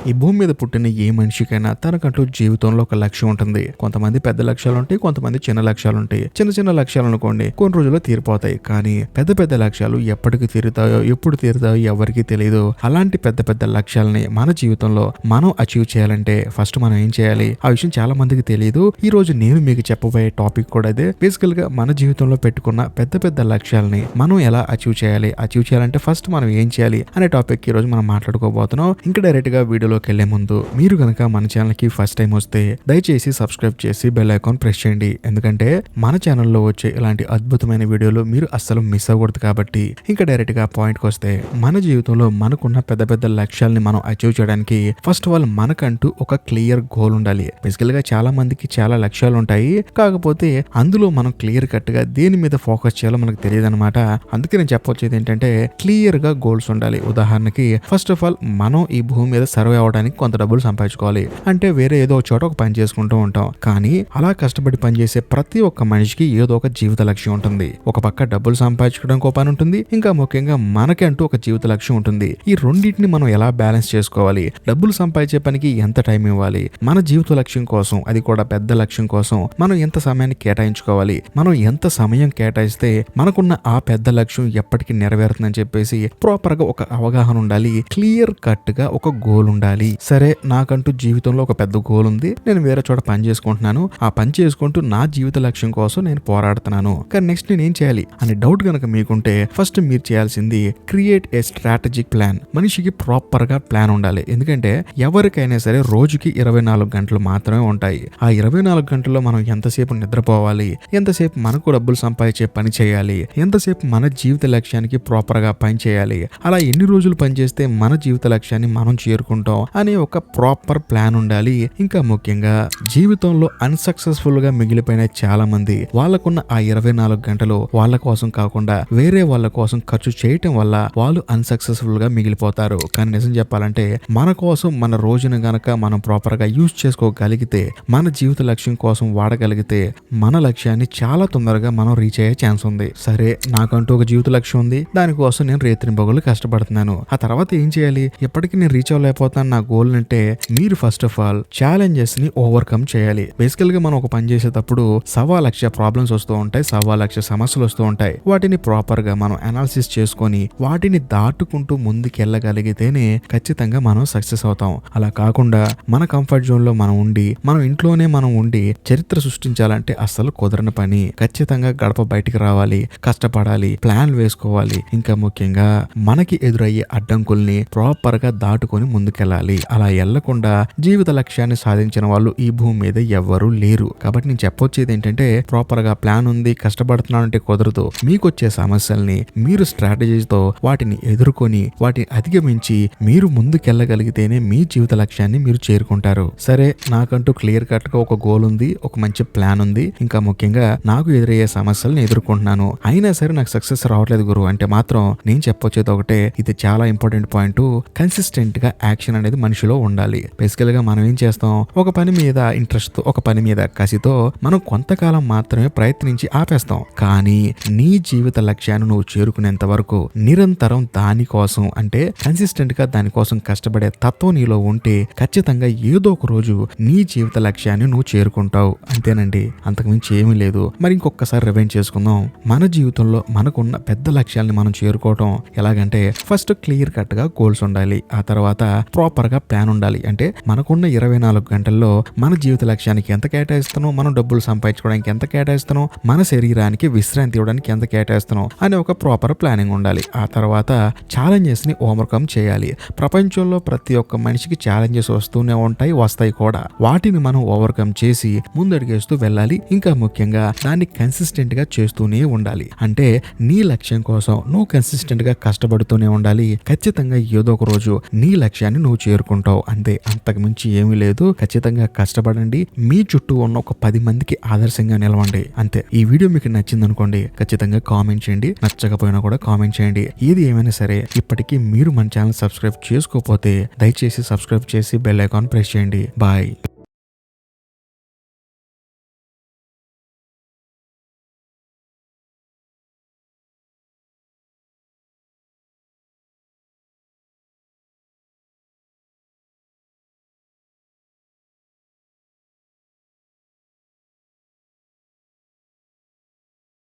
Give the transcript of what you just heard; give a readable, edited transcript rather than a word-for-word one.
ఈ భూమి మీద పుట్టిన ఏ మనిషికైనా తనకంటూ జీవితంలో ఒక లక్ష్యం ఉంటుంది. కొంతమంది పెద్ద లక్ష్యాలు ఉంటాయి, కొంతమంది చిన్న లక్ష్యాలు ఉంటాయి. చిన్న చిన్న లక్ష్యాలు అనుకోండి కొన్ని రోజుల్లో తీరిపోతాయి, కానీ పెద్ద పెద్ద లక్ష్యాలు ఎప్పటికి తీరుతాయో ఎప్పుడు తీరుతాయో ఎవరికి తెలియదు. అలాంటి పెద్ద పెద్ద లక్ష్యాలని మన జీవితంలో మనం అచీవ్ చేయాలంటే ఫస్ట్ మనం ఏం చేయాలి? ఆ విషయం చాలా మందికి తెలియదు. ఈ రోజు నేను మీకు చెప్పబోయే టాపిక్ కూడా అదే. బేసికల్ గా మన జీవితంలో పెట్టుకున్న పెద్ద పెద్ద లక్ష్యాలని మనం ఎలా అచీవ్ చేయాలంటే ఫస్ట్ మనం ఏం చేయాలి అనే టాపిక్ ఈ రోజు మనం మాట్లాడుకోబోతున్నాం. ఇంకా డైరెక్ట్ గా వీడియోలోకి వెళ్లే ముందు మీరు గనక మన ఛానల్ కి ఫస్ట్ టైం వస్తే దయచేసి సబ్స్క్రైబ్ చేసి బెల్ ఐకాన్ ప్రెస్ చేయండి. ఎందుకంటే మన ఛానల్లో వచ్చే ఇలాంటి అద్భుతమైన వీడియోలు మీరు అస్సలు మిస్ అవ్వకూడదు. కాబట్టి ఇంకా డైరెక్ట్ గా పాయింట్ కి వస్తే, మన జీవితంలో మనకున్న పెద్ద పెద్ద లక్ష్యాలని మనం అచీవ్ చేయడానికి ఫస్ట్ ఆఫ్ ఆల్ మనకంటూ ఒక క్లియర్ గోల్ ఉండాలి. బేసికల్ గా చాలా మందికి చాలా లక్ష్యాలు ఉంటాయి, కాకపోతే అందులో మనం క్లియర్ కట్ గా దేని మీద ఫోకస్ చేయాలో మనకు తెలియదు అనమాట. అందుకే నేను చెప్పొచ్చేది ఏంటంటే క్లియర్ గా గోల్స్ ఉండాలి. ఉదాహరణకి ఫస్ట్ ఆఫ్ ఆల్ మనం ఈ భూమి మీద సర్వే అవడానికి కొంత డబ్బులు సంపాదించుకోవాలి అంటే వేరే ఏదో ఒక చోట ఒక పని చేసుకుంటూ ఉంటాం. కానీ అలా కష్టపడి పనిచేసే ప్రతి ఒక్క మనిషికి ఏదో ఒక జీవిత లక్ష్యం ఉంటుంది. ఒక పక్క డబ్బులు సంపాదించుకోవడానికి ఒక పని ఉంటుంది, ఇంకా ముఖ్యంగా మనకి అంటూ ఒక జీవిత లక్ష్యం ఉంటుంది. ఈ రెండింటిని మనం ఎలా బ్యాలెన్స్ చేసుకోవాలి? డబ్బులు సంపాదించే పనికి ఎంత టైం ఇవ్వాలి? మన జీవిత లక్ష్యం కోసం, అది కూడా పెద్ద లక్ష్యం కోసం మనం ఎంత సమయాన్ని కేటాయించుకోవాలి? మనం ఎంత సమయం కేటాయిస్తే మనకున్న ఆ పెద్ద లక్ష్యం ఎప్పటికీ నెరవేరుతుందని చెప్పేసి ప్రాపర్ గా ఒక అవగాహన ఉండాలి. క్లియర్ కట్ గా ఒక గోల్ ఉండాలి. సరే, నాకంటూ జీవితంలో ఒక పెద్ద గోల్ ఉంది, నేను వేరే చోట పని చేసుకుంటున్నాను, ఆ పని చేసుకుంటూ నా జీవిత లక్ష్యం కోసం నేను పోరాడుతున్నాను, కానీ నెక్స్ట్ నేను ఏం చేయాలి అనే డౌట్ గనక మీకుంటే ఫస్ట్ మీరు చేయాల్సింది క్రియేట్ ఏ స్ట్రాటజిక్ ప్లాన్. మనిషికి ప్రాపర్ గా ప్లాన్ ఉండాలి. ఎందుకంటే ఎవరికైనా సరే రోజుకి 24 గంటలు మాత్రమే ఉంటాయి. ఆ 24 గంటల్లో మనం ఎంతసేపు నిద్రపోవాలి, ఎంతసేపు మనకు డబ్బులు సంపాదించే పని చేయాలి, ఎంతసేపు మన జీవిత లక్ష్యానికి ప్రాపర్ గా పని చేయాలి, అలా ఎన్ని రోజులు పనిచేస్తే మన జీవిత లక్ష్యాన్ని మనం చేరుకుంటాం అనే ఒక ప్రాపర్ ప్లాన్ ఉండాలి. ఇంకా ముఖ్యంగా జీవితంలో అన్సక్సెస్ఫుల్ గా మిగిలిపోయిన చాలా మంది వాళ్ళకున్న ఆ 24 గంటలు వాళ్ళ కోసం కాకుండా వేరే వాళ్ళ కోసం ఖర్చు చేయటం వల్ల వాళ్ళు అన్సక్సెస్ఫుల్ గా మిగిలిపోతారు. కానీ నిజం చెప్పాలంటే మన కోసం మన రోజును గనక మనం ప్రాపర్ గా యూజ్ చేసుకోగలిగితే, మన జీవిత లక్ష్యం కోసం వాడగలిగితే మన లక్ష్యాన్ని చాలా తొందరగా మనం రీచ్ అయ్యే ఛాన్స్ ఉంది. సరే, నాకంటూ ఒక జీవిత లక్ష్యం ఉంది, దానికోసం నేను రేత్రింబగళ్ళు కష్టపడుతున్నాను, ఆ తర్వాత ఏం చేయాలి? ఎప్పటికీ నేను రీచ్ అవ్వలేకపోతాను నా గోల్ అంటే మీరు ఫస్ట్ ఆఫ్ ఆల్ ఛాలెంజెస్ ని ఓవర్కమ్ చేయాలి. బేసికల్ గా మనం ఒక పని చేసేటప్పుడు 1,00,000 ప్రాబ్లమ్స్ వస్తూ ఉంటాయి, 1,00,000 సమస్యలు వస్తూ ఉంటాయి. వాటిని ప్రాపర్ గా మనం అనాలిసిస్ చేసుకొని వాటిని దాటుకుంటూ ముందుకెళ్ళగలిగితేనే ఖచ్చితంగా మనం సక్సెస్ అవుతాం. అలా కాకుండా మన కంఫర్ట్ జోన్ లో మనం ఉండి, మనం ఇంట్లోనే మనం ఉండి చరిత్ర సృష్టించాలంటే అస్సలు కుదరని పని. ఖచ్చితంగా గడప బయటికి రావాలి, కష్టపడాలి, ప్లాన్ వేసుకోవాలి. ఇంకా ముఖ్యంగా మనకి ఎదురయ్యే అడ్డంకుల్ని ప్రాపర్ గా దాటుకొని ముందుకెళ్ళాలి. అలా వెళ్లకుండా జీవిత లక్ష్యాన్ని సాధించిన వాళ్ళు ఈ భూమి మీద ఎవ్వరూ లేరు. కాబట్టి నేను చెప్పొచ్చేది ఏంటంటే ప్రాపర్ గా ప్లాన్ ఉంది, కష్టపడుతున్నానంటే కుదరదు. మీకు వచ్చే సమస్యల్ని మీరు స్ట్రాటజీతో వాటిని ఎదుర్కొని వాటిని అధిగమించి మీరు ముందుకెళ్ళగలిగితేనే మీ జీవిత లక్ష్యాన్ని మీరు చేరుకుంటారు. సరే, నాకంటూ క్లియర్ కట్ గా ఒక గోల్ ఉంది, ఒక మంచి ప్లాన్ ఉంది, ఇంకా ముఖ్యంగా నాకు ఎదురయ్యే సమస్యలను ఎదుర్కొంటున్నాను, అయినా సరే నాకు సక్సెస్ రావట్లేదు గురు అంటే మాత్రం నేను చెప్పొచ్చేది ఒకటే, ఇది చాలా ఇంపార్టెంట్ పాయింట్. కన్సిస్టెంట్ గా యాక్షన్ అనేది మనిషిలో ఉండాలి. బేసికల్ గా మనం ఏం చేస్తాం, ఒక పని మీద ఇంట్రెస్ట్ తో, ఒక పని మీద కసితో మనం కొంతకాలం మాత్రమే ప్రయత్నించి ఆపేస్తాం. కానీ నీ జీవిత లక్ష్యాన్ని నువ్వు చేరుకునేంత వరకు నిరంతరం దానికోసం అంటే కన్సిస్టెంట్ గా దానికోసం కష్టపడే తత్వం నీలో ఉంటే ఖచ్చితంగా ఏదో ఒక రోజు నీ జీవిత లక్ష్యాన్ని నువ్వు చేరుకుంటావు. అంతేనండి, అంతకుమించి ఏమీ లేదు. మరి ఇంకొకసారి రివైండ్ చేసుకుందాం. మన జీవితంలో మనకున్న పెద్ద లక్ష్యాన్ని మనం చేరుకోవటం ఎలాగంటే ఫస్ట్ క్లియర్ కట్ గా గోల్స్ ఉండాలి, ఆ తర్వాత ప్రాపర్ గా ప్లాన్ ఉండాలి. అంటే మనకున్న 24 గంటల్లో మన జీవిత లక్ష్యానికి ఎంత కేటాయిస్తానో, మనం డబ్బులు సంపాదించుకోవడానికి ఎంత కేటాయిస్తానో, మన శరీరానికి విశ్రాంతి ఇవ్వడానికి ఎంత కేటాయిస్తానో అనే ఒక ప్రాపర్ ప్లానింగ్ ఉండాలి. ఆ తర్వాత ఛాలెంజెస్ ని ఓవర్కమ్ చేయాలి. ప్రపంచంలో ప్రతి ఒక్క మనిషికి ఛాలెంజెస్ వస్తూనే ఉంటాయి, వస్తాయి కూడా. వాటిని మనం ఓవర్కమ్ చేసి ముందడుగేస్తూ వెళ్ళాలి. ఇంకా ముఖ్యంగా దాన్ని కన్సిస్టెంట్ గా చేస్తూనే ఉండాలి. అంటే నీ లక్ష్యం కోసం నువ్వు కన్సిస్టెంట్ గా కష్టపడుతూనే ఉండాలి. ఖచ్చితంగా ఏదో ఒక రోజు నీ లక్ష్యాన్ని నువ్వు చేరుకుంటావు. అంతే, అంతకు మించి ఏమీ లేదు. ఖచ్చితంగా కష్టపడండి, మీ చుట్టూ ఉన్న ఒక 10 మందికి ఆదర్శంగా నిలవండి. అంతే. ఈ వీడియో మీకు నచ్చింది అనుకోండి, ఖచ్చితంగా కామెంట్ చేయండి. నచ్చకపోయినా కూడా కామెంట్ చేయండి. ఏది ఏమైనా సరే ఇప్పటికీ మీరు మన ఛానల్ సబ్స్క్రైబ్ చేసుకోకపోతే దయచేసి సబ్స్క్రైబ్ చేసి బెల్ ఐకాన్ ప్రెస్ చేయండి. బాయ్.